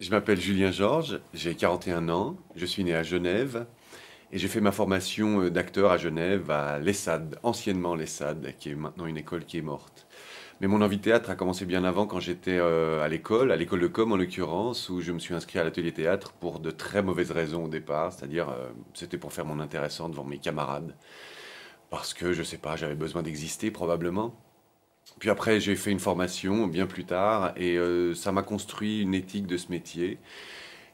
Je m'appelle Julien Georges, j'ai 41 ans, je suis né à Genève et j'ai fait ma formation d'acteur à Genève à l'ESSAD, anciennement l'ESSAD, qui est maintenant une école qui est morte. Mais mon envie de théâtre a commencé bien avant quand j'étais à l'école de com en l'occurrence, où je me suis inscrit à l'atelier théâtre pour de très mauvaises raisons au départ, c'est-à-dire c'était pour faire mon intéressant devant mes camarades, parce que je sais pas, j'avais besoin d'exister probablement. Puis après, j'ai fait une formation bien plus tard et ça m'a construit une éthique de ce métier.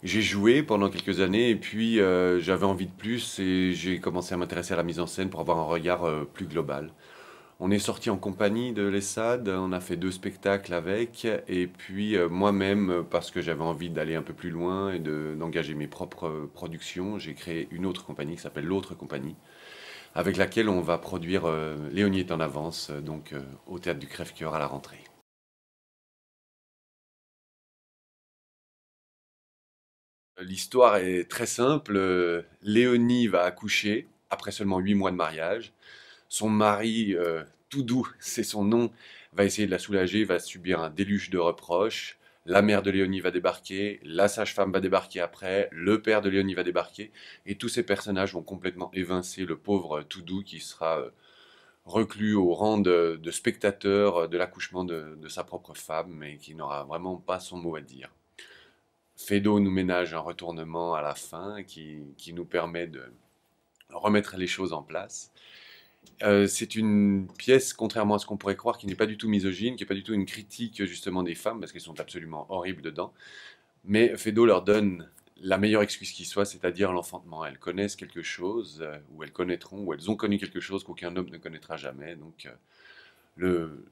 J'ai joué pendant quelques années et puis j'avais envie de plus et j'ai commencé à m'intéresser à la mise en scène pour avoir un regard plus global. On est sorti en compagnie de l'ESSAD, on a fait deux spectacles avec et puis moi-même, parce que j'avais envie d'aller un peu plus loin et d'engager mes propres productions, j'ai créé une autre compagnie qui s'appelle l'Autre Compagnie, avec laquelle on va produire Léonie est en avance, au théâtre du Crève-Cœur à la rentrée. L'histoire est très simple. Léonie va accoucher après seulement 8 mois de mariage. Son mari, tout doux, c'est son nom, va essayer de la soulager, va subir un déluge de reproches. La mère de Léonie va débarquer, la sage-femme va débarquer après, le père de Léonie va débarquer, et tous ces personnages vont complètement évincer le pauvre tout doux qui sera reclus au rang de spectateur de l'accouchement de sa propre femme, mais qui n'aura vraiment pas son mot à dire. Feydeau nous ménage un retournement à la fin qui nous permet de remettre les choses en place. C'est une pièce, contrairement à ce qu'on pourrait croire, qui n'est pas du tout misogyne, qui n'est pas du tout une critique justement des femmes, parce qu'elles sont absolument horribles dedans. Mais Feydeau leur donne la meilleure excuse qui soit, c'est-à-dire l'enfantement. Elles connaissent quelque chose, ou elles connaîtront, ou elles ont connu quelque chose qu'aucun homme ne connaîtra jamais. Le,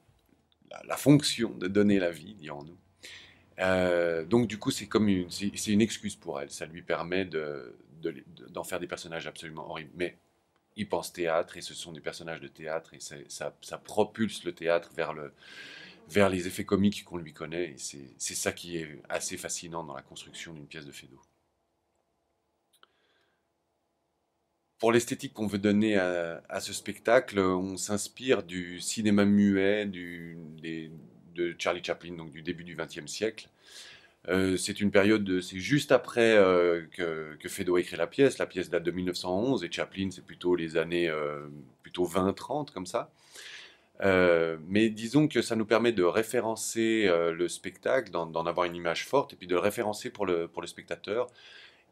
la fonction de donner la vie, dirons-nous. Donc du coup, c'est une excuse pour elle. Ça lui permet d'en faire des personnages absolument horribles. Mais il pense théâtre et ce sont des personnages de théâtre et ça propulse le théâtre vers les effets comiques qu'on lui connaît. Et c'est ça qui est assez fascinant dans la construction d'une pièce de Feydeau. Pour l'esthétique qu'on veut donner à ce spectacle, on s'inspire du cinéma muet de Charlie Chaplin, donc du début du XXe siècle. C'est une période, c'est juste après que Feydeau a écrit la pièce. La pièce date de 1911 et Chaplin, c'est plutôt les années plutôt 20-30 comme ça. Mais disons que ça nous permet de référencer le spectacle, d'en avoir une image forte et puis de le référencer pour le spectateur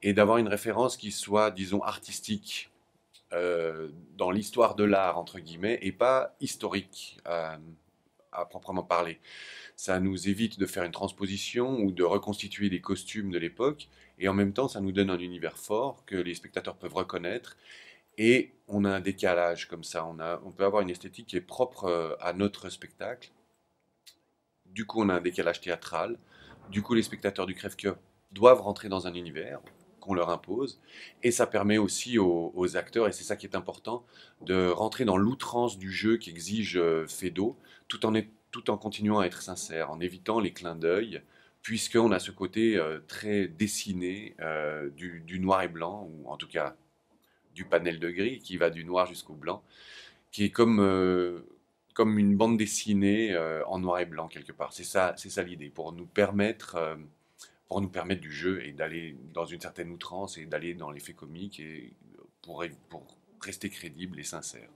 et d'avoir une référence qui soit, disons, artistique dans l'histoire de l'art, entre guillemets, et pas historique à proprement parler. Ça nous évite de faire une transposition ou de reconstituer les costumes de l'époque, et en même temps, ça nous donne un univers fort que les spectateurs peuvent reconnaître, et on a un décalage comme ça. On peut avoir une esthétique qui est propre à notre spectacle. Du coup, on a un décalage théâtral. Du coup, les spectateurs du Crève-Cœur doivent rentrer dans un univers qu'on leur impose. Et ça permet aussi aux acteurs, et c'est ça qui est important, de rentrer dans l'outrance du jeu qu'exige Feydeau, tout en continuant à être sincère, en évitant les clins d'œil, puisqu'on a ce côté très dessiné du noir et blanc, ou en tout cas du panel de gris, qui va du noir jusqu'au blanc, qui est comme une bande dessinée en noir et blanc quelque part. C'est ça l'idée, pour nous permettre du jeu et d'aller dans une certaine outrance et d'aller dans l'effet comique et pour rester crédible et sincère.